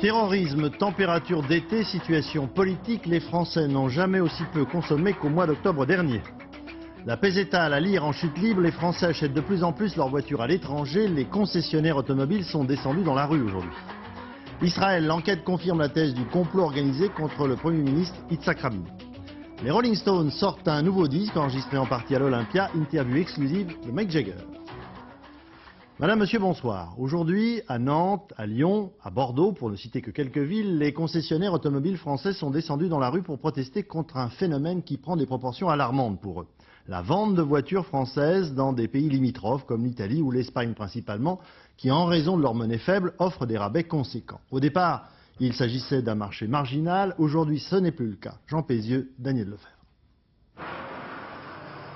Terrorisme, température d'été, situation politique, les Français n'ont jamais aussi peu consommé qu'au mois d'octobre dernier. La peseta, la lire en chute libre, les Français achètent de plus en plus leurs voitures à l'étranger, les concessionnaires automobiles sont descendus dans la rue aujourd'hui. Israël, l'enquête confirme la thèse du complot organisé contre le Premier ministre Yitzhak Rabin. Les Rolling Stones sortent un nouveau disque enregistré en partie à l'Olympia, interview exclusive de Mick Jagger. Madame, Monsieur, bonsoir. Aujourd'hui, à Nantes, à Lyon, à Bordeaux, pour ne citer que quelques villes, les concessionnaires automobiles français sont descendus dans la rue pour protester contre un phénomène qui prend des proportions alarmantes pour eux. La vente de voitures françaises dans des pays limitrophes comme l'Italie ou l'Espagne principalement, qui en raison de leur monnaie faible offrent des rabais conséquents. Au départ, il s'agissait d'un marché marginal, aujourd'hui ce n'est plus le cas. Jean Pézieux, Daniel Lefebvre.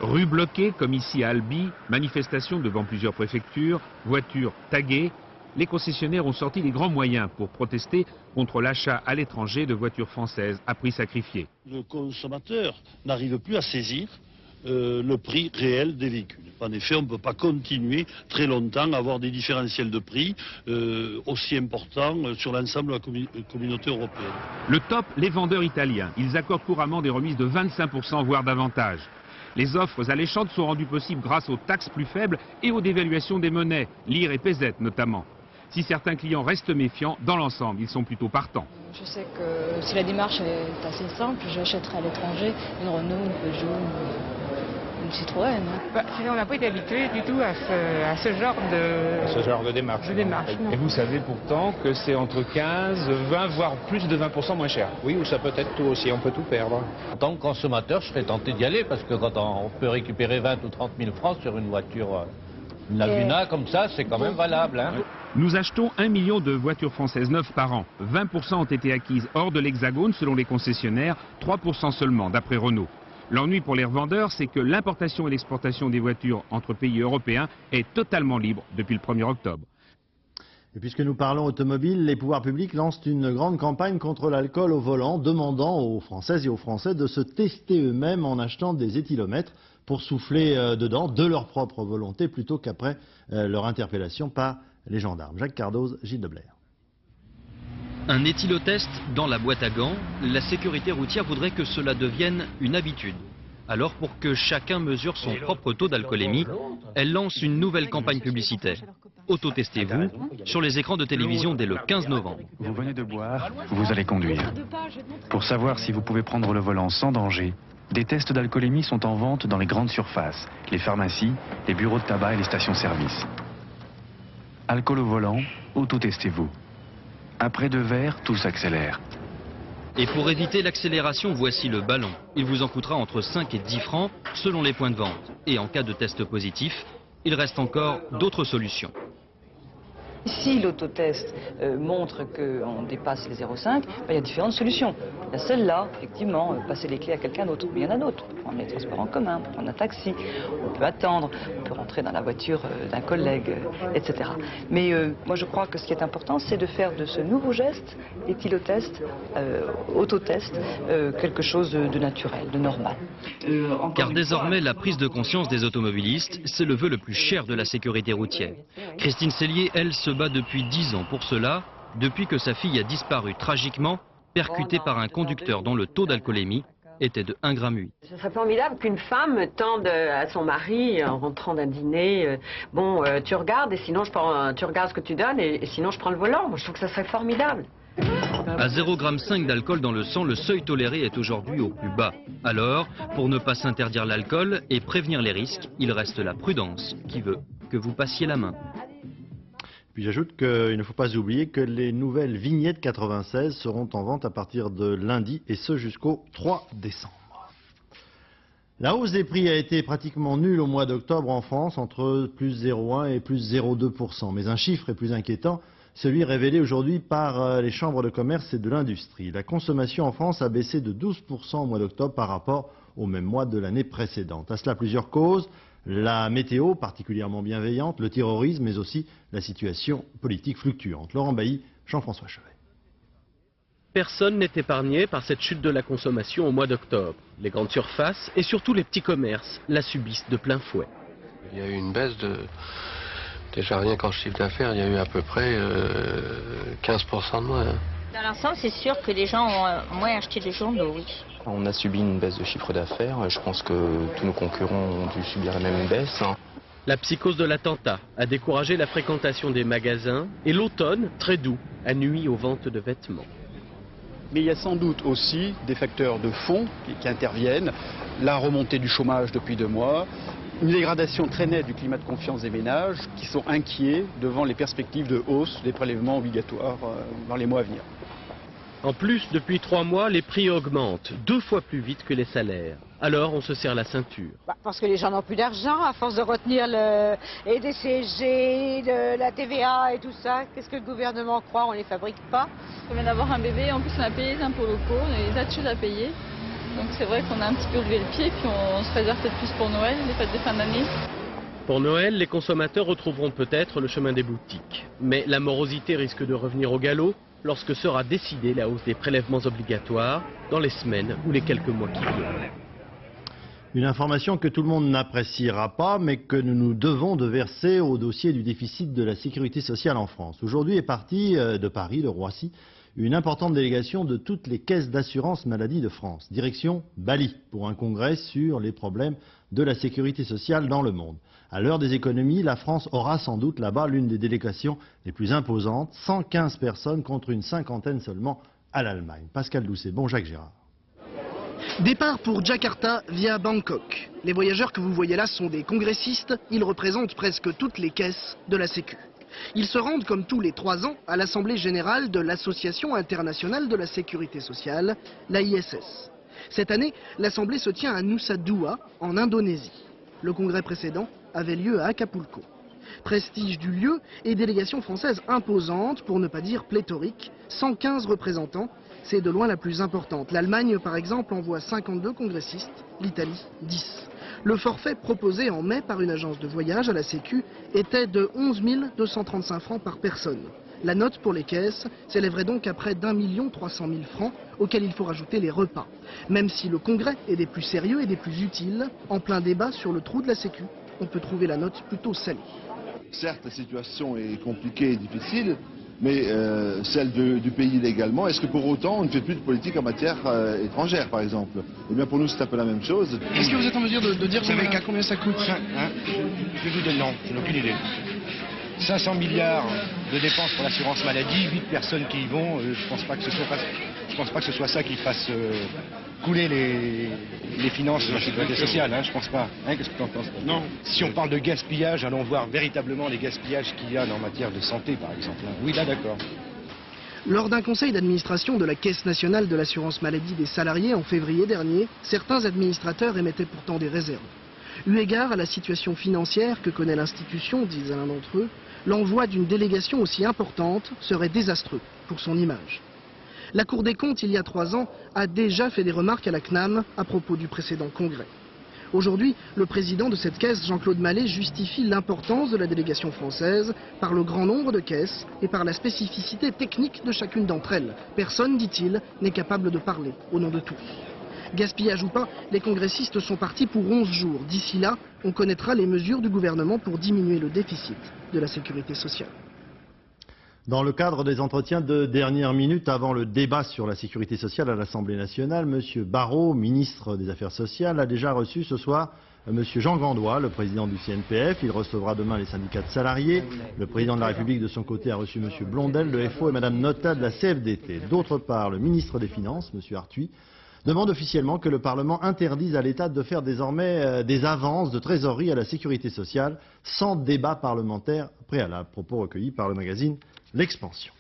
Rue bloquée, comme ici à Albi, manifestation devant plusieurs préfectures, voitures taguées. Les concessionnaires ont sorti les grands moyens pour protester contre l'achat à l'étranger de voitures françaises à prix sacrifié. Le consommateur n'arrive plus à saisir le prix réel des véhicules. En effet, on ne peut pas continuer très longtemps à avoir des différentiels de prix aussi importants sur l'ensemble de la communauté européenne. Le top, les vendeurs italiens. Ils accordent couramment des remises de 25%, voire davantage. Les offres alléchantes sont rendues possibles grâce aux taxes plus faibles et aux dévaluations des monnaies, lire et pesette notamment. Si certains clients restent méfiants, dans l'ensemble, ils sont plutôt partants. Je sais que si la démarche est assez simple, j'achèterai à l'étranger une Renault, une Peugeot, une Citroën. On n'a pas été habitué du tout à ce genre de démarche. Et vous savez pourtant que c'est entre 15, 20, voire plus de 20% moins cher. Oui, ou ça peut être tout aussi, on peut tout perdre. En tant que consommateur, je serais tenté d'y aller parce que quand on peut récupérer 20 ou 30 000 francs sur une voiture, une Laguna comme ça, c'est quand même valable. Hein. Nous achetons 1 million de voitures françaises neuves par an. 20% ont été acquises hors de l'Hexagone selon les concessionnaires, 3% seulement d'après Renault. L'ennui pour les revendeurs, c'est que l'importation et l'exportation des voitures entre pays européens est totalement libre depuis le 1er octobre. Et puisque nous parlons automobile, les pouvoirs publics lancent une grande campagne contre l'alcool au volant, demandant aux Françaises et aux Français de se tester eux-mêmes en achetant des éthylomètres pour souffler dedans de leur propre volonté plutôt qu'après leur interpellation par les gendarmes. Jacques Cardoz, Gilles Deblair. Un éthylotest dans la boîte à gants, la sécurité routière voudrait que cela devienne une habitude. Alors pour que chacun mesure son propre taux d'alcoolémie, elle lance une nouvelle campagne publicitaire. Autotestez-vous sur les écrans de télévision dès le 15 novembre. Vous venez de boire, vous allez conduire. Pour savoir si vous pouvez prendre le volant sans danger, des tests d'alcoolémie sont en vente dans les grandes surfaces, les pharmacies, les bureaux de tabac et les stations-service. Alcool au volant, autotestez-vous. Après 2 verres, tout s'accélère. Et pour éviter l'accélération, voici le ballon. Il vous en coûtera entre 5 et 10 francs selon les points de vente. Et en cas de test positif, il reste encore d'autres solutions. Si l'autotest montre qu'on dépasse les 0,5, il y a différentes solutions. Il y a celle-là, effectivement, passer les clés à quelqu'un d'autre. Mais il y en a d'autres. On peut prendre les transports en commun, on peut prendre un taxi, on peut attendre, on peut rentrer dans la voiture d'un collègue, etc. Mais moi je crois que ce qui est important, c'est de faire de ce nouveau geste, éthylotest, autotest, quelque chose de naturel, de normal. Car désormais, la prise de conscience des automobilistes, c'est le vœu le plus cher de la sécurité routière. Christine Cellier, elle, se bat depuis 10 ans pour cela, depuis que sa fille a disparu tragiquement, percutée par un conducteur dont le taux d'alcoolémie était de 1,8 g. Ce serait formidable qu'une femme tende à son mari en rentrant d'un dîner, tu regardes et sinon tu regardes ce que tu donnes et sinon je prends le volant. Moi je trouve que ça serait formidable. À 0,5 g d'alcool dans le sang, le seuil toléré est aujourd'hui au plus bas. Alors, pour ne pas s'interdire l'alcool et prévenir les risques, il reste la prudence qui veut que vous passiez la main. Puis j'ajoute qu'il ne faut pas oublier que les nouvelles vignettes 96 seront en vente à partir de lundi et ce jusqu'au 3 décembre. La hausse des prix a été pratiquement nulle au mois d'octobre en France, entre plus 0,1 et plus 0,2%. Mais un chiffre est plus inquiétant, celui révélé aujourd'hui par les chambres de commerce et de l'industrie. La consommation en France a baissé de 12% au mois d'octobre par rapport au même mois de l'année précédente. À cela, plusieurs causes. La météo, particulièrement bienveillante, le terrorisme, mais aussi la situation politique fluctuante. Laurent Bailly, Jean-François Chevet. Personne n'est épargné par cette chute de la consommation au mois d'octobre. Les grandes surfaces et surtout les petits commerces la subissent de plein fouet. Il y a eu une baisse de... Déjà rien qu'en chiffre d'affaires, il y a eu à peu près 15% de moins. Dans l'ensemble, c'est sûr que les gens ont moins acheté de journaux, oui. On a subi une baisse de chiffre d'affaires. Je pense que tous nos concurrents ont dû subir la même baisse. La psychose de l'attentat a découragé la fréquentation des magasins et l'automne, très doux, a nui aux ventes de vêtements. Mais il y a sans doute aussi des facteurs de fond qui interviennent. La remontée du chômage depuis 2 mois, une dégradation très nette du climat de confiance des ménages qui sont inquiets devant les perspectives de hausse des prélèvements obligatoires dans les mois à venir. En plus, depuis 3 mois, les prix augmentent 2 fois plus vite que les salaires. Alors, on se serre la ceinture. Parce que les gens n'ont plus d'argent, à force de retenir et des CSG, de la TVA et tout ça. Qu'est-ce que le gouvernement croit? On ne les fabrique pas. On vient d'avoir un bébé, en plus on a payé les impôts locaux, on a des tas de choses à payer. Donc c'est vrai qu'on a un petit peu levé le pied, puis on se réserve peut-être plus pour Noël, les fêtes de fin d'année. Pour Noël, les consommateurs retrouveront peut-être le chemin des boutiques. Mais la morosité risque de revenir au galop lorsque sera décidée la hausse des prélèvements obligatoires dans les semaines ou les quelques mois qui viennent. Une information que tout le monde n'appréciera pas, mais que nous nous devons de verser au dossier du déficit de la sécurité sociale en France. Aujourd'hui est partie de Paris, de Roissy, une importante délégation de toutes les caisses d'assurance maladie de France. Direction Bali, pour un congrès sur les problèmes de la sécurité sociale dans le monde. À l'heure des économies, la France aura sans doute là-bas l'une des délégations les plus imposantes, 115 personnes contre une 50aine seulement à l'Allemagne. Pascal Doucet, bon Jacques Gérard. Départ pour Jakarta via Bangkok. Les voyageurs que vous voyez là sont des congressistes. Ils représentent presque toutes les caisses de la Sécu. Ils se rendent comme tous les 3 ans à l'Assemblée générale de l'Association internationale de la sécurité sociale, la ISS. Cette année, l'Assemblée se tient à Nusa Dua, en Indonésie. Le congrès précédent avait lieu à Acapulco. Prestige du lieu et délégation française imposante, pour ne pas dire pléthorique, 115 représentants, c'est de loin la plus importante. L'Allemagne, par exemple, envoie 52 congressistes, l'Italie 10. Le forfait proposé en mai par une agence de voyage à la Sécu était de 11 235 francs par personne. La note pour les caisses s'élèverait donc à près d'1 300 000 francs, auxquels il faut rajouter les repas. Même si le congrès est des plus sérieux et des plus utiles, en plein débat sur le trou de la Sécu, on peut trouver la note plutôt salée. Certes, la situation est compliquée et difficile, mais celle du pays également. Est-ce que pour autant on ne fait plus de politique en matière étrangère, par exemple? Eh bien pour nous c'est un peu la même chose. Est-ce que vous êtes en mesure de dire combien ça coûte? Je vous donne non, je n'ai aucune idée. 500 milliards de dépenses pour l'assurance maladie, 8 personnes qui y vont, je ne pense pas que ce soit ça qui fasse couler les finances de la sécurité sociale, je ne pense pas. Qu'est-ce que tu en penses? Non. Si on parle de gaspillage, allons voir véritablement les gaspillages qu'il y a en matière de santé, par exemple. Oui, là, d'accord. Lors d'un conseil d'administration de la Caisse nationale de l'assurance maladie des salariés en février dernier, certains administrateurs émettaient pourtant des réserves. Eu égard à la situation financière que connaît l'institution, disent l'un d'entre eux, l'envoi d'une délégation aussi importante serait désastreux pour son image. La Cour des comptes, il y a 3 ans, a déjà fait des remarques à la CNAM à propos du précédent congrès. Aujourd'hui, le président de cette caisse, Jean-Claude Mallet, justifie l'importance de la délégation française par le grand nombre de caisses et par la spécificité technique de chacune d'entre elles. Personne, dit-il, n'est capable de parler au nom de tous. Gaspillage ou pas, les congressistes sont partis pour 11 jours. D'ici là, on connaîtra les mesures du gouvernement pour diminuer le déficit de la sécurité sociale. Dans le cadre des entretiens de dernière minute avant le débat sur la sécurité sociale à l'Assemblée nationale, M. Barrot, ministre des Affaires sociales, a déjà reçu ce soir M. Jean Gandois, le président du CNPF. Il recevra demain les syndicats de salariés. Le président de la République, de son côté, a reçu M. Blondel de FO et Mme Nota de la CFDT. D'autre part, le ministre des Finances, M. Arthuis, demande officiellement que le Parlement interdise à l'État de faire désormais des avances de trésorerie à la sécurité sociale sans débat parlementaire préalable. Propos recueillis par le magazine L'Expansion.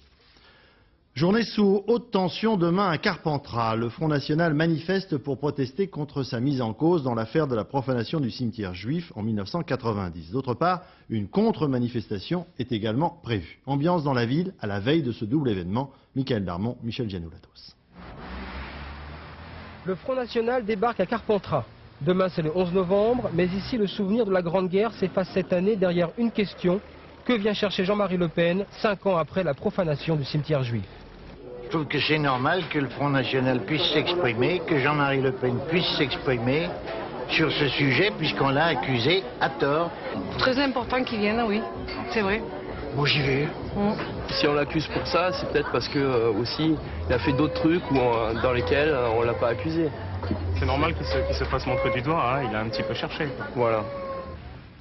Journée sous haute tension demain à Carpentras. Le Front National manifeste pour protester contre sa mise en cause dans l'affaire de la profanation du cimetière juif en 1990. D'autre part, une contre-manifestation est également prévue. Ambiance dans la ville à la veille de ce double événement. Michael Darmon, Michel Gianoulatos. Le Front National débarque à Carpentras. Demain c'est le 11 novembre, mais ici le souvenir de la Grande Guerre s'efface cette année derrière une question. Que vient chercher Jean-Marie Le Pen 5 ans après la profanation du cimetière juif? Je trouve que c'est normal que le Front National puisse s'exprimer, que Jean-Marie Le Pen puisse s'exprimer sur ce sujet puisqu'on l'a accusé à tort. Très important qu'il vienne, oui, c'est vrai. Bon, j'y vais. Si on l'accuse pour ça, c'est peut-être parce que aussi il a fait d'autres trucs dans lesquels on l'a pas accusé. C'est normal qu'il se fasse montrer du doigt, hein. Il a un petit peu cherché. Voilà.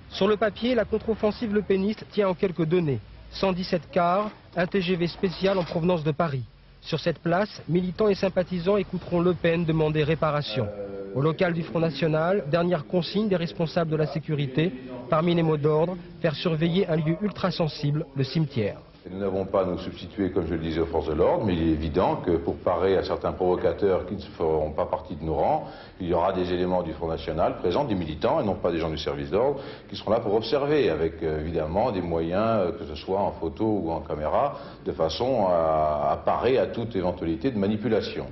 Sur le papier, la contre-offensive lepéniste tient en quelques données. 117 cars, un TGV spécial en provenance de Paris. Sur cette place, militants et sympathisants écouteront Le Pen demander réparation. Au local du Front National, dernière consigne des responsables de la sécurité, parmi les mots d'ordre, faire surveiller un lieu ultra sensible, le cimetière. Nous n'avons pas à nous substituer, comme je le disais, aux forces de l'ordre, mais il est évident que pour parer à certains provocateurs qui ne feront pas partie de nos rangs, il y aura des éléments du Front National présents, des militants et non pas des gens du service d'ordre, qui seront là pour observer, avec évidemment des moyens, que ce soit en photo ou en caméra, de façon à parer à toute éventualité de manipulation.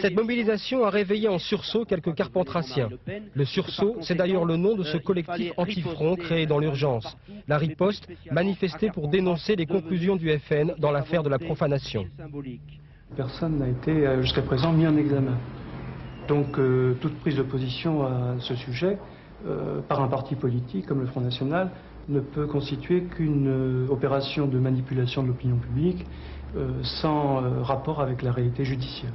Cette mobilisation a réveillé en sursaut quelques carpentraciens. Le sursaut, c'est d'ailleurs le nom de ce collectif anti-front créé dans l'urgence. La riposte manifestait pour dénoncer les conclusions du FN dans l'affaire de la profanation. Personne n'a été jusqu'à présent mis en examen. Donc toute prise de position à ce sujet par un parti politique comme le Front National ne peut constituer qu'une opération de manipulation de l'opinion publique sans rapport avec la réalité judiciaire.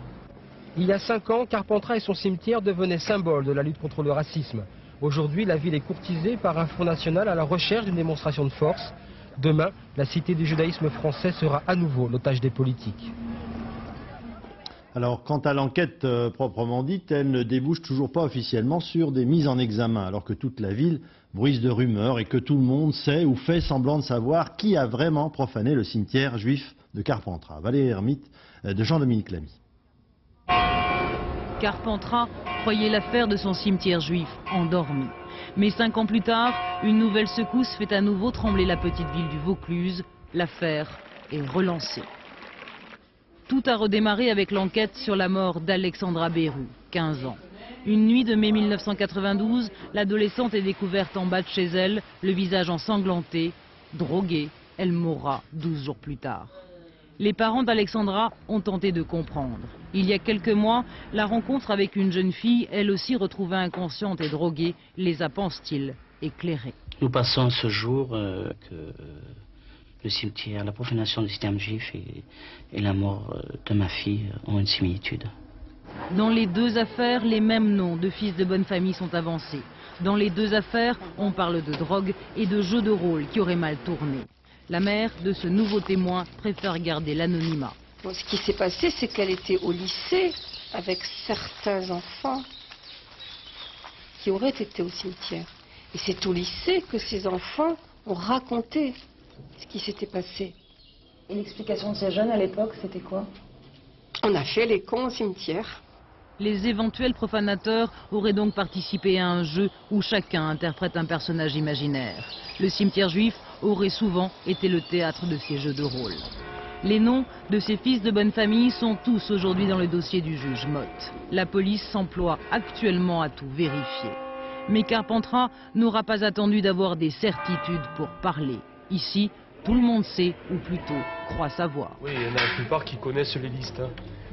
Il y a 5 ans, Carpentras et son cimetière devenaient symbole de la lutte contre le racisme. Aujourd'hui, la ville est courtisée par un Front National à la recherche d'une démonstration de force. Demain, la cité du judaïsme français sera à nouveau l'otage des politiques. Alors, quant à l'enquête proprement dite, elle ne débouche toujours pas officiellement sur des mises en examen, alors que toute la ville bruise de rumeurs et que tout le monde sait ou fait semblant de savoir qui a vraiment profané le cimetière juif de Carpentras. Valérie Hermite de Jean-Dominique Lamy. Carpentras croyait l'affaire de son cimetière juif endormi. Mais 5 ans plus tard, une nouvelle secousse fait à nouveau trembler la petite ville du Vaucluse. L'affaire est relancée. Tout a redémarré avec l'enquête sur la mort d'Alexandra Bérou, 15 ans. Une nuit de mai 1992, l'adolescente est découverte en bas de chez elle, le visage ensanglanté, droguée. Elle mourra 12 jours plus tard. Les parents d'Alexandra ont tenté de comprendre. Il y a quelques mois, la rencontre avec une jeune fille, elle aussi retrouvée inconsciente et droguée, les a, pense-t-il, éclairés. Nous passons ce jour que le cimetière, la profanation du système juif et la mort de ma fille ont une similitude. Dans les deux affaires, les mêmes noms de fils de bonne famille sont avancés. Dans les deux affaires, on parle de drogue et de jeux de rôle qui auraient mal tourné. La mère de ce nouveau témoin préfère garder l'anonymat. Bon, ce qui s'est passé, c'est qu'elle était au lycée avec certains enfants qui auraient été au cimetière. Et c'est au lycée que ces enfants ont raconté ce qui s'était passé. Et l'explication de ces jeunes à l'époque, c'était quoi? On a fait les cons au cimetière. Les éventuels profanateurs auraient donc participé à un jeu où chacun interprète un personnage imaginaire. Le cimetière juif aurait souvent été le théâtre de ces jeux de rôle. Les noms de ces fils de bonne famille sont tous aujourd'hui dans le dossier du juge Motte. La police s'emploie actuellement à tout vérifier. Mais Carpentras n'aura pas attendu d'avoir des certitudes pour parler. Ici, tout le monde sait, ou plutôt croit savoir. Oui, il y en a la plupart qui connaissent les listes, hein.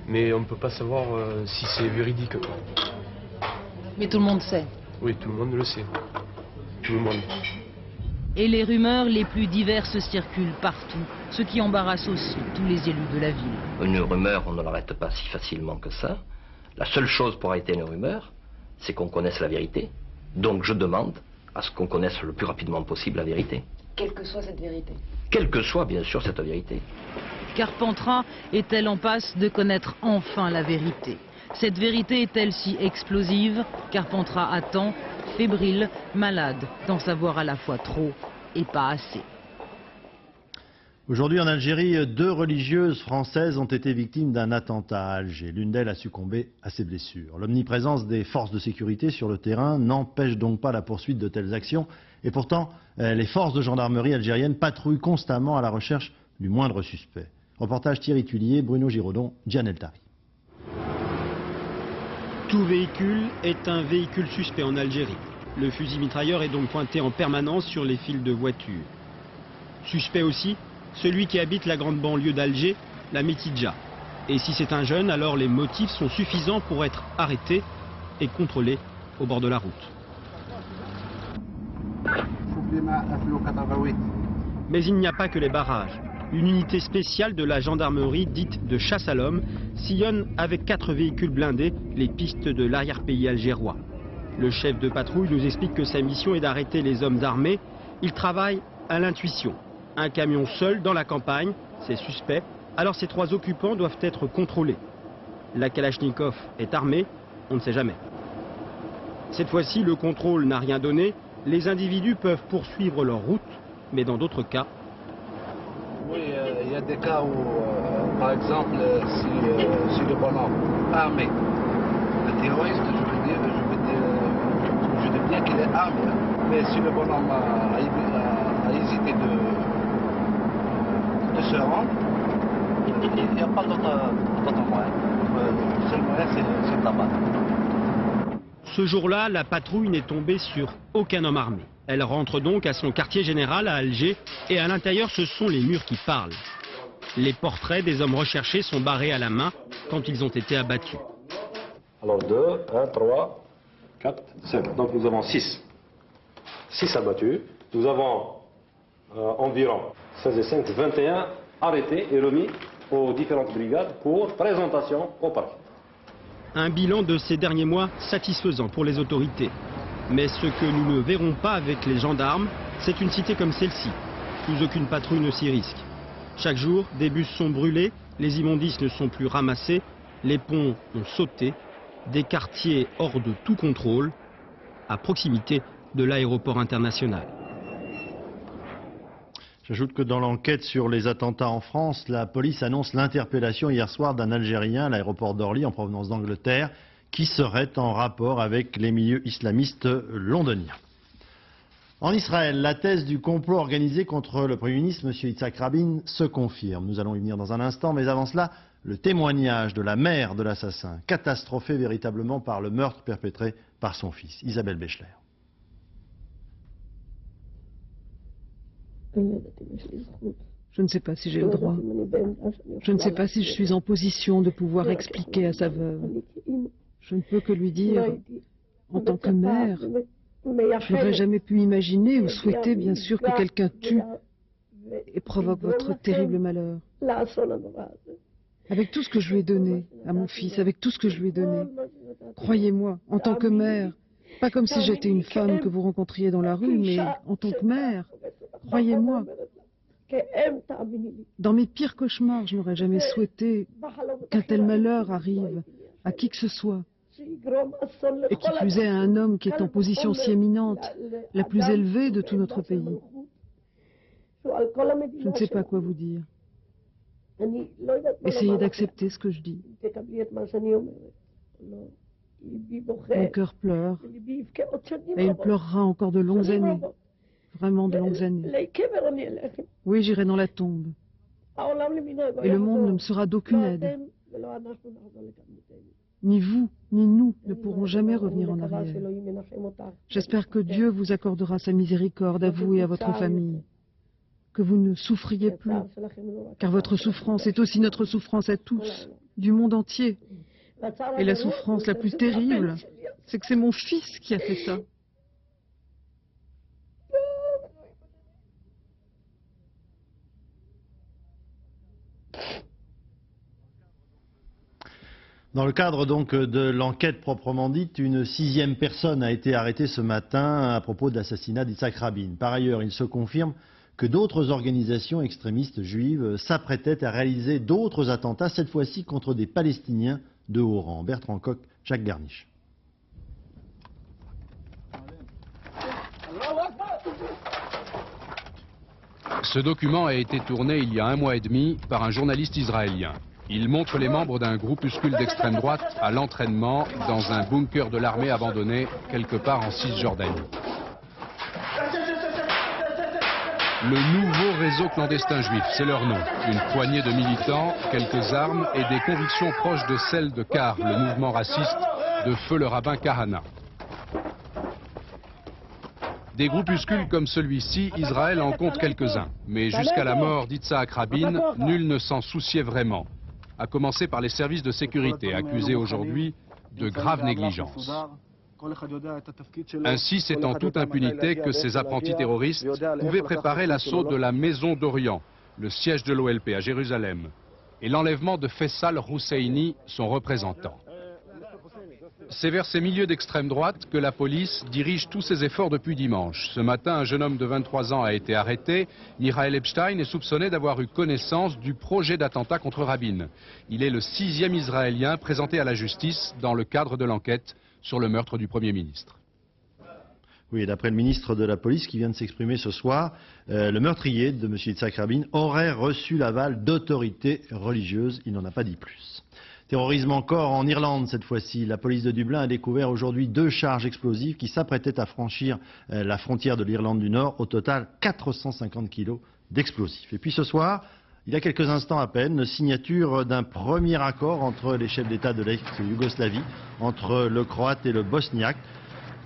Mais on ne peut pas savoir si c'est véridique. Mais tout le monde sait. Oui, tout le monde le sait. Tout le monde. Et les rumeurs les plus diverses circulent partout, ce qui embarrasse aussi tous les élus de la ville. Une rumeur, on ne l'arrête pas si facilement que ça. La seule chose pour arrêter une rumeur, c'est qu'on connaisse la vérité. Donc je demande à ce qu'on connaisse le plus rapidement possible la vérité. Quelle que soit cette vérité. Quelle que soit, bien sûr, cette vérité. Carpentras est-elle en passe de connaître enfin la vérité? Cette vérité est-elle si explosive? Carpentras attend, fébrile, malade, d'en savoir à la fois trop et pas assez. Aujourd'hui en Algérie, 2 religieuses françaises ont été victimes d'un attentat à Alger. L'une d'elles a succombé à ses blessures. L'omniprésence des forces de sécurité sur le terrain n'empêche donc pas la poursuite de telles actions. Et pourtant, les forces de gendarmerie algériennes patrouillent constamment à la recherche du moindre suspect. Reportage Thierry Tullier, Bruno Giraudon, Gian El Tari. Tout véhicule est un véhicule suspect en Algérie. Le fusil mitrailleur est donc pointé en permanence sur les files de voitures. Suspect aussi, celui qui habite la grande banlieue d'Alger, la Metidja. Et si c'est un jeune, alors les motifs sont suffisants pour être arrêté et contrôlé au bord de la route. Mais il n'y a pas que les barrages. Une unité spéciale de la gendarmerie dite de chasse à l'homme sillonne avec 4 véhicules blindés les pistes de l'arrière-pays algérois. Le chef de patrouille nous explique que sa mission est d'arrêter les hommes armés. Il travaille à l'intuition. Un camion seul dans la campagne, c'est suspect, alors ces 3 occupants doivent être contrôlés. La Kalachnikov est armée, on ne sait jamais. Cette fois-ci, le contrôle n'a rien donné. Les individus peuvent poursuivre leur route, mais dans d'autres cas... Oui, il y a des cas où, par exemple, si le bonhomme armé, le terroriste, je dis bien qu'il est armé, mais si le bonhomme a hésité de se rendre, il n'y a pas d'autre moyen. Le seul moyen, c'est de la battre. Ce jour-là, la patrouille n'est tombée sur aucun homme armé. Elle rentre donc à son quartier général à Alger et à l'intérieur, ce sont les murs qui parlent. Les portraits des hommes recherchés sont barrés à la main quand ils ont été abattus. Alors 2, 1, 3, 4, 5. Donc nous avons 6. 6 abattus. Nous avons environ 16 et 5, 21 arrêtés et remis aux différentes brigades pour présentation au parquet. Un bilan de ces derniers mois satisfaisant pour les autorités. Mais ce que nous ne verrons pas avec les gendarmes, c'est une cité comme celle-ci. Plus aucune patrouille ne s'y risque. Chaque jour, des bus sont brûlés, les immondices ne sont plus ramassés, les ponts ont sauté, des quartiers hors de tout contrôle, à proximité de l'aéroport international. J'ajoute que dans l'enquête sur les attentats en France, la police annonce l'interpellation hier soir d'un Algérien à l'aéroport d'Orly en provenance d'Angleterre qui serait en rapport avec les milieux islamistes londoniens. En Israël, la thèse du complot organisé contre le Premier ministre, M. Yitzhak Rabin, se confirme. Nous allons y venir dans un instant, mais avant cela, le témoignage de la mère de l'assassin, catastrophée véritablement par le meurtre perpétré par son fils, Isabelle Bechler. Je ne sais pas si j'ai le droit. Je ne sais pas si je suis en position de pouvoir expliquer à sa veuve. Je ne peux que lui dire, en tant que mère, je n'aurais jamais pu imaginer ou souhaiter, bien sûr, que quelqu'un tue et provoque votre terrible malheur. Avec tout ce que je lui ai donné à mon fils, avec tout ce que je lui ai donné, croyez-moi, en tant que mère, pas comme si j'étais une femme que vous rencontriez dans la rue, mais en tant que mère, croyez-moi, dans mes pires cauchemars, je n'aurais jamais souhaité qu'un tel malheur arrive à qui que ce soit. Et qui plus est à un homme qui est en position si éminente, la plus élevée de tout notre pays. Je ne sais pas quoi vous dire. Essayez d'accepter ce que je dis. Mon cœur pleure, et il pleurera encore de longues années, vraiment de longues années. Oui, j'irai dans la tombe, et le monde ne me sera d'aucune aide. Ni vous, ni nous ne pourrons jamais revenir en arrière. J'espère que Dieu vous accordera sa miséricorde à vous et à votre famille, que vous ne souffriez plus, car votre souffrance est aussi notre souffrance à tous, du monde entier. Et la souffrance la plus terrible, c'est que c'est mon fils qui a fait ça. Dans le cadre donc de l'enquête proprement dite, une 6e personne a été arrêtée ce matin à propos de l'assassinat d'Yitzhak Rabin. Par ailleurs, il se confirme que d'autres organisations extrémistes juives s'apprêtaient à réaliser d'autres attentats, cette fois-ci contre des Palestiniens de haut rang. Bertrand Coq, Jacques Garniche. Ce document a été tourné il y a 1 mois et demi par un journaliste israélien. Il montre les membres d'un groupuscule d'extrême droite à l'entraînement dans un bunker de l'armée abandonné quelque part en Cisjordanie. Le nouveau réseau clandestin juif, c'est leur nom. Une poignée de militants, quelques armes et des convictions proches de celles de CAR, le mouvement raciste de feu le rabbin Kahana. Des groupuscules comme celui-ci, Israël en compte quelques-uns. Mais jusqu'à la mort d'Yitzhak Rabin, nul ne s'en souciait vraiment. À commencer par les services de sécurité, accusés aujourd'hui de grave négligence. Ainsi, c'est en toute impunité que ces apprentis terroristes pouvaient préparer l'assaut de la Maison d'Orient, le siège de l'OLP à Jérusalem, et l'enlèvement de Faisal Husseini, son représentant. C'est vers ces milieux d'extrême droite que la police dirige tous ses efforts depuis dimanche. Ce matin, un jeune homme de 23 ans a été arrêté. Michael Epstein est soupçonné d'avoir eu connaissance du projet d'attentat contre Rabin. Il est le 6e Israélien présenté à la justice dans le cadre de l'enquête sur le meurtre du Premier ministre. Oui, d'après le ministre de la Police qui vient de s'exprimer ce soir, le meurtrier de M. Yitzhak Rabin aurait reçu l'aval d'autorités religieuses. Il n'en a pas dit plus. Terrorisme encore en Irlande cette fois-ci. La police de Dublin a découvert aujourd'hui 2 charges explosives qui s'apprêtaient à franchir la frontière de l'Irlande du Nord. Au total, 450 kilos d'explosifs. Et puis ce soir, il y a quelques instants à peine, signature d'un premier accord entre les chefs d'État de l'ex-Yougoslavie, entre le croate et le bosniaque.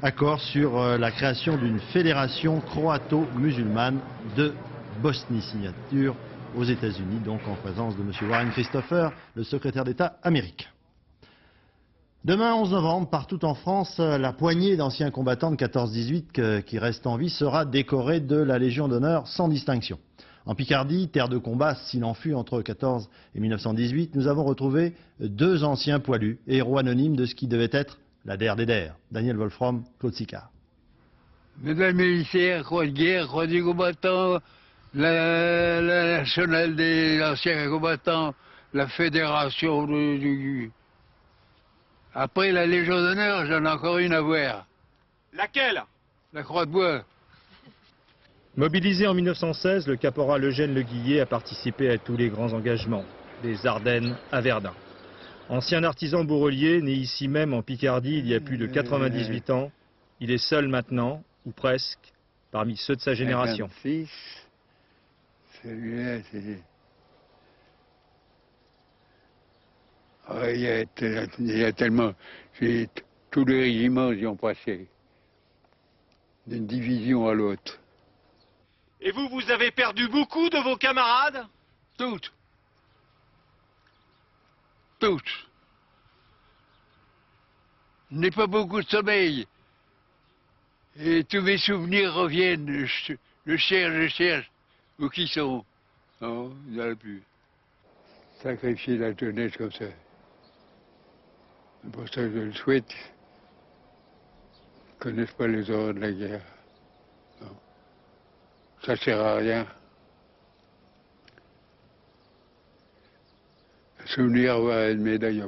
Accord sur la création d'une fédération croato-musulmane de Bosnie. Signature aux États-Unis, donc en présence de M. Warren Christopher, le secrétaire d'État américain. Demain, 11 novembre, partout en France, la poignée d'anciens combattants de 14-18 qui restent en vie sera décorée de la Légion d'honneur sans distinction. En Picardie, terre de combat s'il en fut entre 14 et 1918, nous avons retrouvé 2 anciens poilus, héros anonymes de ce qui devait être la DER des DER. Daniel Wolfram, Claude Sicard. Médaille militaire, croix de guerre, croix des combattants, la nationale des anciens combattants, la fédération du... Après la Légion d'honneur, j'en ai encore une à voir. Laquelle? La croix de bois. Mobilisé en 1916, le caporal Eugène Le Guillet a participé à tous les grands engagements, des Ardennes à Verdun. Ancien artisan bourrelier, né ici même en Picardie il y a plus de 98 ans, il est seul maintenant, ou presque, parmi ceux de sa génération. Celui-là, c'est... Ah, il y a tellement... Tous les régiments y ont passé. D'une division à l'autre. Et vous, vous avez perdu beaucoup de vos camarades? Toutes. Toutes. Je n'ai pas beaucoup de sommeil. Et tous mes souvenirs reviennent. Je cherche. Où qui sont? Non, il n'y en a plus. Sacrifier la jeunesse comme ça. C'est pour ça que je le souhaite. Ils ne connaissent pas les horreurs de la guerre. Non. Ça ne sert à rien. Un souvenir ou une médaille.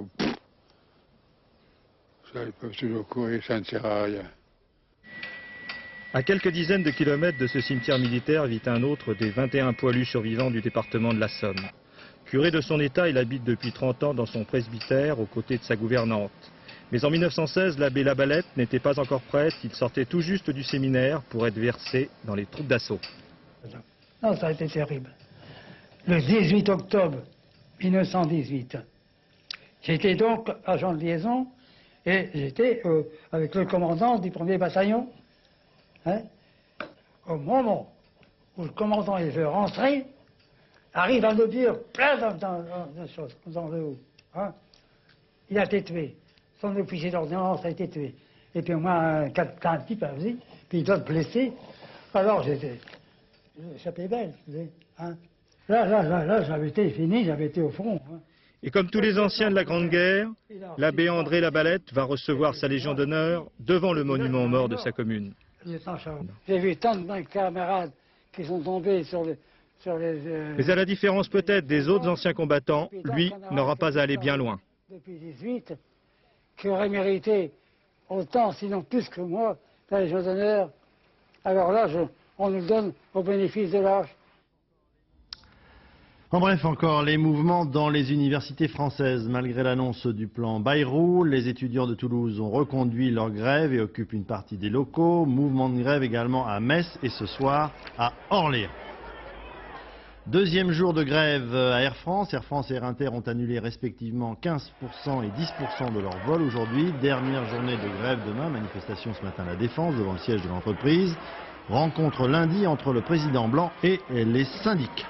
Ça, ils peuvent toujours courir, ça ne sert à rien. À quelques dizaines de kilomètres de ce cimetière militaire vit un autre des 21 poilus survivants du département de la Somme. Curé de son état, il habite depuis 30 ans dans son presbytère aux côtés de sa gouvernante. Mais en 1916, l'abbé Labalette n'était pas encore prêtre, il sortait tout juste du séminaire pour être versé dans les troupes d'assaut. Non, ça a été terrible. Le 18 octobre 1918, j'étais donc agent de liaison et j'étais avec le commandant du 1er bataillon. Hein? Au moment où le commandant est veut rentrer, arrive un obus plein de choses dans le haut. Hein? Il a été tué. Son officier d'ordonnance a été tué. Et puis au moins un type a vu, puis d'autres blessés. Alors j'étais belle, hein? Là, j'avais été fini, j'avais été au front. Hein? Et comme tous les anciens de la Grande Guerre, l'abbé André Labalette va recevoir sa Légion d'honneur devant le monument aux morts de sa commune. J'ai vu tant de mes camarades qui sont tombés sur les... Mais à la différence peut-être des autres anciens combattants, lui n'aura pas à aller bien loin. Depuis 18, qui aurait mérité autant, sinon plus que moi, la Légion d'honneur. Alors là, on nous le donne au bénéfice de l'âge. En bref, encore les mouvements dans les universités françaises. Malgré l'annonce du plan Bayrou, les étudiants de Toulouse ont reconduit leur grève et occupent une partie des locaux. Mouvement de grève également à Metz et ce soir à Orléans. Deuxième jour de grève à Air France. Air France et Air Inter ont annulé respectivement 15% et 10% de leurs vols aujourd'hui. Dernière journée de grève demain. Manifestation ce matin à la Défense devant le siège de l'entreprise. Rencontre lundi entre le président Blanc et les syndicats.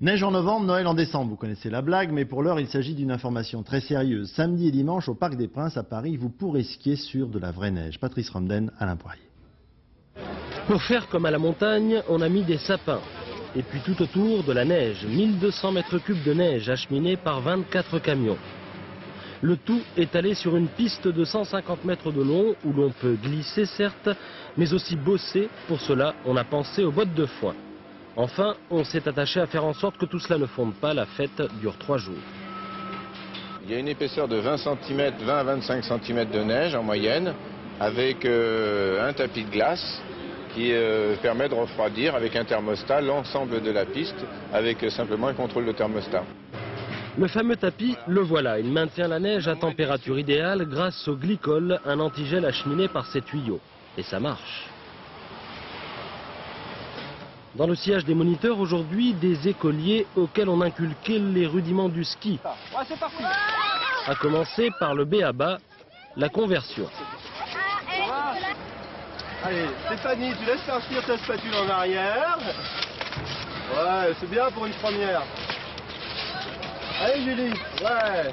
Neige en novembre, Noël en décembre, vous connaissez la blague, mais pour l'heure, il s'agit d'une information très sérieuse. Samedi et dimanche, au Parc des Princes à Paris, vous pourrez skier sur de la vraie neige. Patrice Romden, Alain Poirier. Pour faire comme à la montagne, on a mis des sapins. Et puis tout autour, de la neige. 1200 mètres cubes de neige acheminés par 24 camions. Le tout étalé sur une piste de 150 mètres de long, où l'on peut glisser certes, mais aussi bosser. Pour cela, on a pensé aux bottes de foin. Enfin, on s'est attaché à faire en sorte que tout cela ne fonde pas. La fête dure 3 jours. Il y a une épaisseur de 20 cm, 20 à 25 cm de neige en moyenne, avec un tapis de glace qui permet de refroidir avec un thermostat l'ensemble de la piste, avec simplement un contrôle de thermostat. Le fameux tapis, le voilà. Il maintient la neige à température idéale grâce au glycol, un antigel acheminé par ces tuyaux. Et ça marche. Dans le sillage des moniteurs, aujourd'hui, des écoliers auxquels on inculquait les rudiments du ski. Ouais, c'est parti. À commencer par le b.a.-ba, la conversion. Allez, Stéphanie, tu laisses sortir ta spatule en arrière. Ouais, c'est bien pour une première. Allez, Julie, ouais.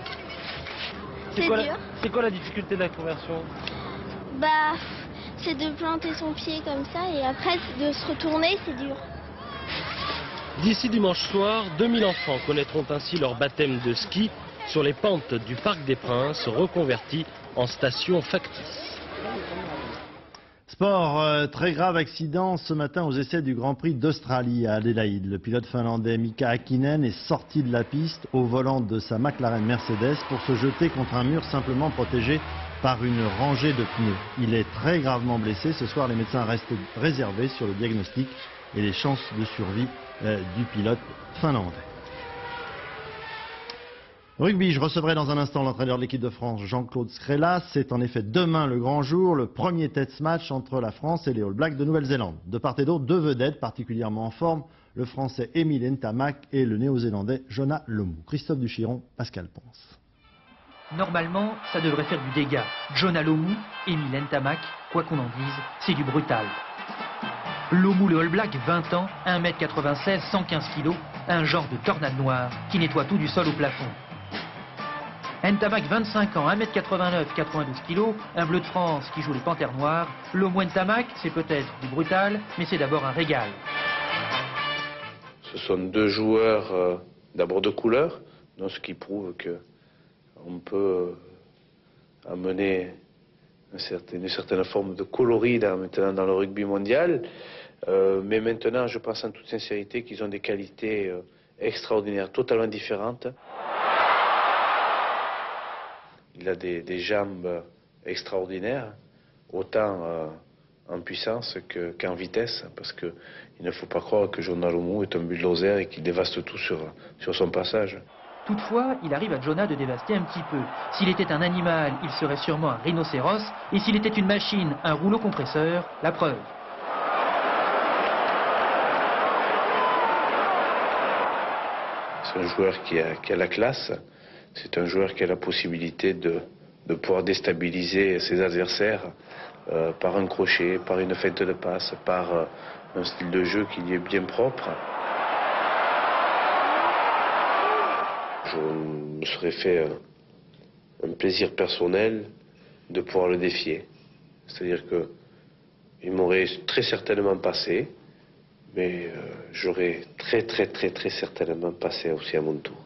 C'est quoi la difficulté de la conversion? Bah, c'est de planter son pied comme ça et après de se retourner, c'est dur. D'ici dimanche soir, 2000 enfants connaîtront ainsi leur baptême de ski sur les pentes du Parc des Princes, reconverties en station factice. Sport, très grave accident ce matin aux essais du Grand Prix d'Australie à Adélaïde. Le pilote finlandais Mika Häkkinen est sorti de la piste au volant de sa McLaren Mercedes pour se jeter contre un mur simplement protégé par une rangée de pneus. Il est très gravement blessé. Ce soir, les médecins restent réservés sur le diagnostic et les chances de survie du pilote finlandais. Rugby, je recevrai dans un instant l'entraîneur de l'équipe de France, Jean-Claude Scrella. C'est en effet demain le grand jour, le premier test match entre la France et les All Blacks de Nouvelle-Zélande. De part et d'autre, deux vedettes particulièrement en forme, le Français Emile Ntamak et le Néo-Zélandais Jonah Lomu. Christophe Duchiron, Pascal Ponce. Normalement, ça devrait faire du dégât. Jonah Lomu, Emile Ntamak, quoi qu'on en dise, c'est du brutal. Lomu le All Black, 20 ans, 1m96, 115 kg, un genre de tornade noire qui nettoie tout du sol au plafond. Ntamak, 25 ans, 1m89, 92 kg, un bleu de France qui joue les Panthères Noires. Lomu Ntamak, c'est peut-être du brutal, mais c'est d'abord un régal. Ce sont deux joueurs d'abord de couleur, donc ce qui prouve qu'on peut amener une certaine forme de coloris maintenant dans le rugby mondial. Mais maintenant, je pense en toute sincérité qu'ils ont des qualités extraordinaires, totalement différentes. Il a des jambes extraordinaires, autant en puissance qu'en vitesse, parce qu'il ne faut pas croire que Jonah Lomu est un bulldozer et qu'il dévaste tout sur son passage. Toutefois, il arrive à Jonah de dévaster un petit peu. S'il était un animal, il serait sûrement un rhinocéros, et s'il était une machine, un rouleau compresseur, la preuve. C'est un joueur qui a la classe, c'est un joueur qui a la possibilité de pouvoir déstabiliser ses adversaires par un crochet, par une feinte de passe, par un style de jeu qui lui est bien propre. Je me serais fait un plaisir personnel de pouvoir le défier. C'est-à-dire qu'il m'aurait très certainement passé, mais j'aurais très certainement passé aussi à mon tour.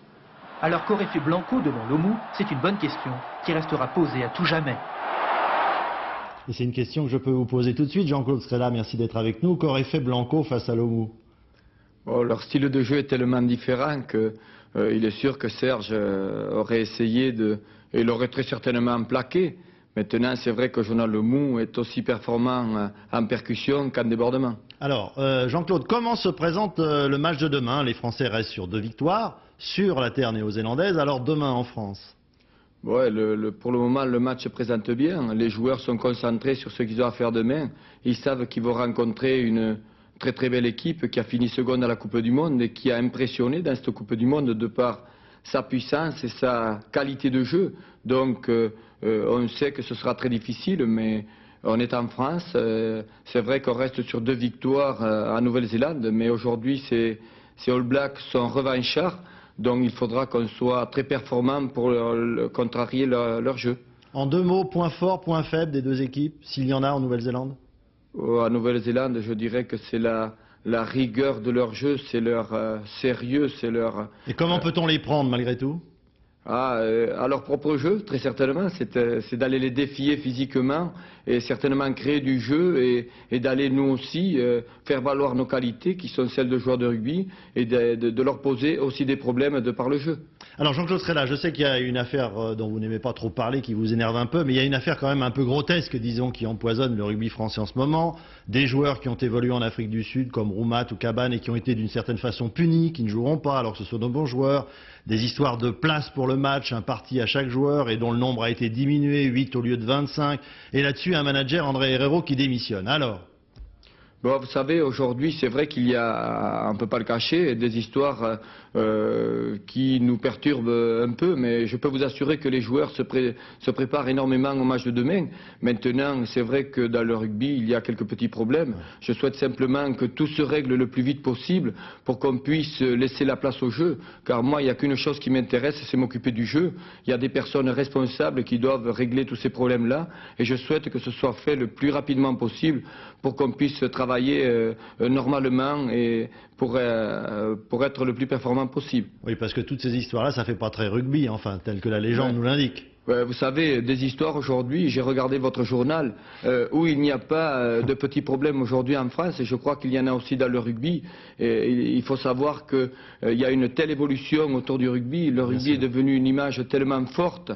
Alors qu'aurait fait Blanco devant Lomu? C'est une bonne question qui restera posée à tout jamais. Et c'est une question que je peux vous poser tout de suite. Jean-Claude Scrella, merci d'être avec nous. Qu'aurait fait Blanco face à Lomu? Bon, leur style de jeu est tellement différent que il est sûr que Serge aurait essayé et l'aurait très certainement plaqué. Maintenant, c'est vrai que Jonah Lomu est aussi performant en percussion qu'en débordement. Alors, Jean-Claude, comment se présente le match de demain? Les Français restent sur 2 victoires sur la terre néo-zélandaise. Alors demain en France? Ouais, pour le moment, le match se présente bien. Les joueurs sont concentrés sur ce qu'ils ont à faire demain. Ils savent qu'ils vont rencontrer une très belle équipe qui a fini seconde à la Coupe du Monde et qui a impressionné dans cette Coupe du Monde de par sa puissance et sa qualité de jeu. Donc on sait que ce sera très difficile, mais on est en France. C'est vrai qu'on reste sur 2 victoires en Nouvelle-Zélande, mais aujourd'hui ces All Blacks sont revanchards, donc il faudra qu'on soit très performant pour contrarier leur jeu. En 2 mots, point fort, point faible des 2 équipes, s'il y en a en Nouvelle-Zélande? En Nouvelle-Zélande, je dirais que c'est la rigueur de leur jeu, c'est leur sérieux, c'est leur... Et comment peut-on les prendre malgré tout? À leur propre jeu, très certainement, c'est d'aller les défier physiquement et certainement créer du jeu et d'aller nous aussi faire valoir nos qualités qui sont celles de joueurs de rugby et de leur poser aussi des problèmes de par le jeu. Alors Jean-Claude Strella, je sais qu'il y a une affaire dont vous n'aimez pas trop parler, qui vous énerve un peu, mais il y a une affaire quand même un peu grotesque, disons, qui empoisonne le rugby français en ce moment. Des joueurs qui ont évolué en Afrique du Sud, comme Roumat ou Cabane, et qui ont été d'une certaine façon punis, qui ne joueront pas alors que ce sont de bons joueurs. Des histoires de place pour le match, un parti à chaque joueur, et dont le nombre a été diminué, 8 au lieu de 25. Et là-dessus, un manager, André Herrero, qui démissionne. Alors ? Bon, vous savez, aujourd'hui, c'est vrai qu'il y a, on ne peut pas le cacher, des histoires qui nous perturbent un peu, mais je peux vous assurer que les joueurs se préparent énormément au match de demain. Maintenant, c'est vrai que dans le rugby, il y a quelques petits problèmes. Je souhaite simplement que tout se règle le plus vite possible pour qu'on puisse laisser la place au jeu. Car moi, il n'y a qu'une chose qui m'intéresse, c'est m'occuper du jeu. Il y a des personnes responsables qui doivent régler tous ces problèmes-là, et je souhaite que ce soit fait le plus rapidement possible pour qu'on puisse travailler normalement et pour être le plus performant possible. Oui, parce que toutes ces histoires-là, ça fait pas très rugby, enfin, tel que la légende nous l'indique. Vous savez, des histoires aujourd'hui, j'ai regardé votre journal, où il n'y a pas de petits problèmes aujourd'hui en France, et je crois qu'il y en a aussi dans le rugby. Et il faut savoir qu'il y a une telle évolution autour du rugby, le rugby est devenu une image tellement forte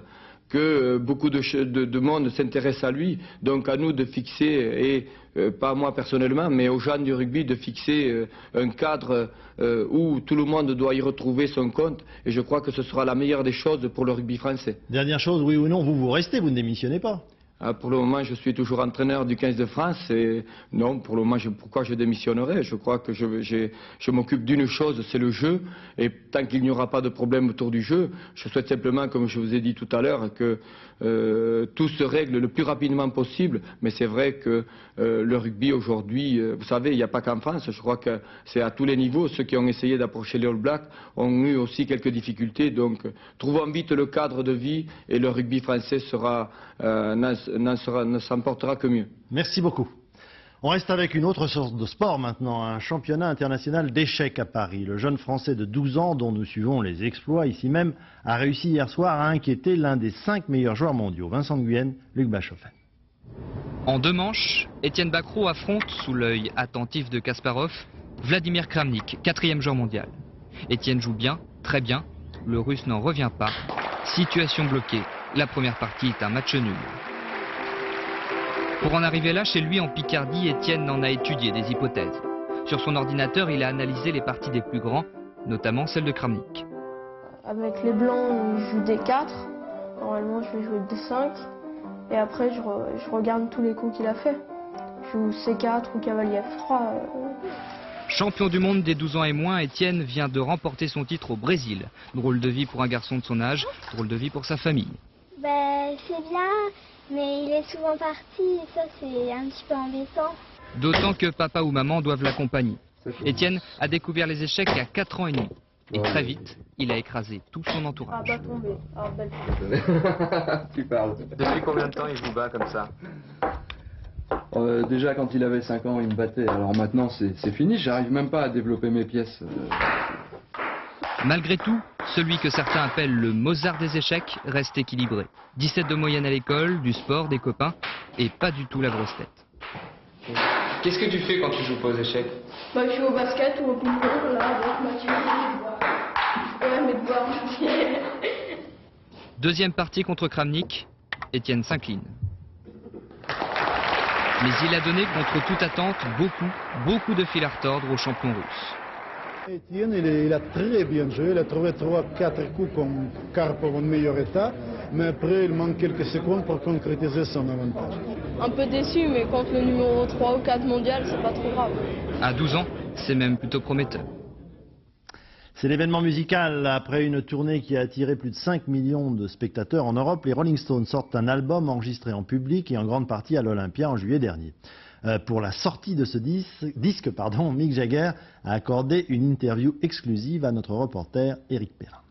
que beaucoup de monde s'intéresse à lui. Donc à nous de fixer, et pas moi personnellement, mais aux gens du rugby, de fixer un cadre où tout le monde doit y retrouver son compte. Et je crois que ce sera la meilleure des choses pour le rugby français. Dernière chose, oui ou non, vous restez, vous ne démissionnez pas? Pour le moment, je suis toujours entraîneur du 15 de France et non, pour le moment, pourquoi je démissionnerai? Je crois que je m'occupe d'une chose, c'est le jeu, et tant qu'il n'y aura pas de problème autour du jeu, je souhaite simplement, comme je vous ai dit tout à l'heure, que tout se règle le plus rapidement possible, mais c'est vrai que le rugby aujourd'hui, vous savez, il n'y a pas qu'en France, je crois que c'est à tous les niveaux. Ceux qui ont essayé d'approcher les All Blacks ont eu aussi quelques difficultés, donc trouvons vite le cadre de vie et le rugby français ne s'emportera que mieux. Merci beaucoup. On reste avec une autre sorte de sport maintenant, un championnat international d'échecs à Paris. Le jeune Français de 12 ans, dont nous suivons les exploits ici même, a réussi hier soir à inquiéter l'un des 5 meilleurs joueurs mondiaux, Vincent Nguyen, Luc Bachofen. En 2 manches, Étienne Bacrot affronte, sous l'œil attentif de Kasparov, Vladimir Kramnik, 4e joueur mondial. Étienne joue bien, très bien, le Russe n'en revient pas. Situation bloquée, la première partie est un match nul. Pour en arriver là, chez lui en Picardie, Étienne en a étudié des hypothèses. Sur son ordinateur, il a analysé les parties des plus grands, notamment celle de Kramnik. Avec les blancs, je joue D4. Normalement, je vais jouer D5. Et après, je regarde tous les coups qu'il a fait. Je joue C4 ou cavalier F3. Champion du monde des 12 ans et moins, Étienne vient de remporter son titre au Brésil. Drôle de vie pour un garçon de son âge, drôle de vie pour sa famille. C'est bien, mais il est souvent parti et ça c'est un petit peu embêtant. D'autant que papa ou maman doivent l'accompagner. Étienne a découvert les échecs à 4 ans et demi. Et très vite, il a écrasé tout son entourage. Ah, pas tombé. Ah, belle. Tu parles. Depuis combien de temps il vous bat comme ça? Déjà quand il avait 5 ans, il me battait. Alors maintenant c'est fini, j'arrive même pas à développer mes pièces. Malgré tout, celui que certains appellent le Mozart des échecs reste équilibré. 17 de moyenne à l'école, du sport, des copains, et pas du tout la grosse tête. Qu'est-ce que tu fais quand tu joues pas aux échecs? Je joue au basket ou au ping-pong, là, avec Mathieu, mes devoirs. Deuxième partie contre Kramnik, Étienne s'incline. Mais il a donné contre toute attente beaucoup de fil à retordre au champion russe. Étienne, il a très bien joué, il a trouvé 3-4 coups comme Karpov en meilleur état, mais après il manque quelques secondes pour concrétiser son avantage. Un peu déçu, mais contre le numéro 3 ou 4 mondial, c'est pas trop grave. À 12 ans, c'est même plutôt prometteur. C'est l'événement musical. Après une tournée qui a attiré plus de 5 millions de spectateurs en Europe, les Rolling Stones sortent un album enregistré en public et en grande partie à l'Olympia en juillet dernier. Pour la sortie de ce disque, Mick Jagger a accordé une interview exclusive à notre reporter Éric Perrin.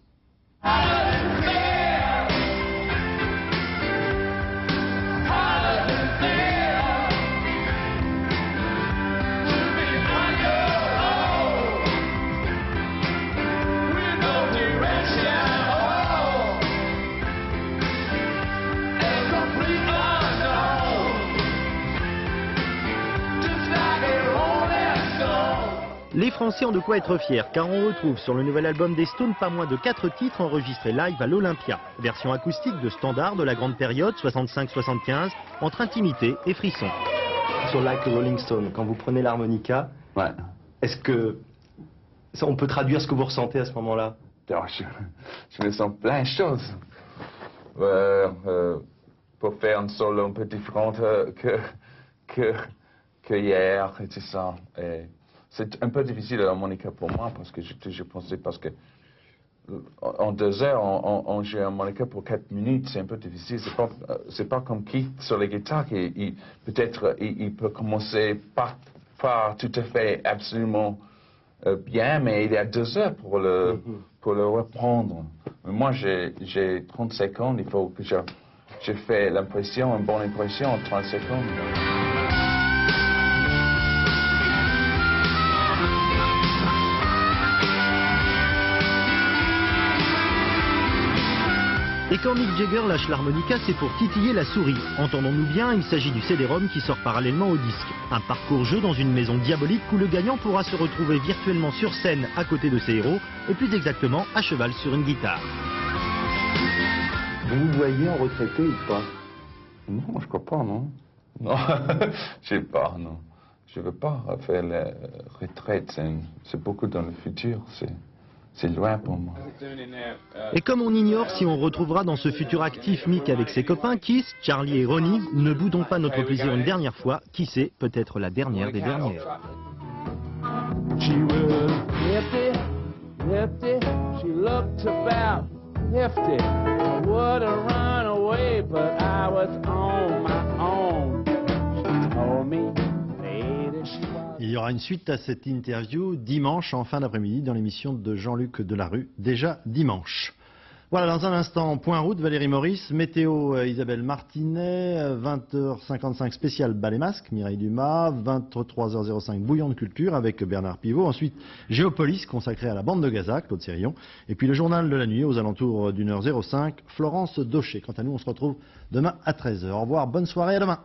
Les Français ont de quoi être fiers, car on retrouve sur le nouvel album des Stones pas moins de 4 titres enregistrés live à l'Olympia. Version acoustique de standard de la grande période 65-75, entre intimité et frisson. Sur Like Rolling Stone, quand vous prenez l'harmonica, est-ce que on peut traduire ce que vous ressentez à ce moment-là? Je me sens plein de choses. Pour faire un solo un peu différent que hier et tout ça. C'est un peu difficile l'harmonica pour moi parce que j'ai pensé parce que en 2 heures on joue un harmonica pour 4 minutes, c'est un peu difficile. C'est pas comme Keith sur les guitares qui peut-être il peut commencer pas tout à fait absolument bien, mais il y a 2 heures pour le reprendre. Mais moi j'ai 30 secondes, il faut que je fais l'impression, une bonne impression en 30 secondes. Et quand Mick Jagger lâche l'harmonica, c'est pour titiller la souris. Entendons-nous bien, il s'agit du CD-ROM qui sort parallèlement au disque. Un parcours-jeu dans une maison diabolique où le gagnant pourra se retrouver virtuellement sur scène à côté de ses héros, et plus exactement à cheval sur une guitare. Vous vous voyez en retraité ou pas? Non, je crois pas, non. Non, je sais pas, non. Je veux pas faire la retraite, c'est beaucoup dans le futur, c'est loin pour moi. Et comme on ignore si on retrouvera dans ce futur actif Mick avec ses copains, Keith, Charlie et Ronnie, ne boudons pas notre plaisir une dernière fois, qui sait, peut-être la dernière des dernières. She was nifty, she looked about nifty. I would have run away, but I was on my own. She told me, lady, she was... Il y aura une suite à cette interview dimanche en fin d'après-midi dans l'émission de Jean-Luc Delarue, déjà dimanche. Voilà, dans un instant, Point Route, Valérie Maurice, météo, Isabelle Martinet, 20h55 spécial Bal et Masque, Mireille Dumas, 23h05 Bouillon de culture avec Bernard Pivot, ensuite Géopolis consacré à la bande de Gaza, Claude Sérillon, et puis le journal de la nuit aux alentours d'1h05, Florence Daucher. Quant à nous, on se retrouve demain à 13h. Au revoir, bonne soirée, à demain.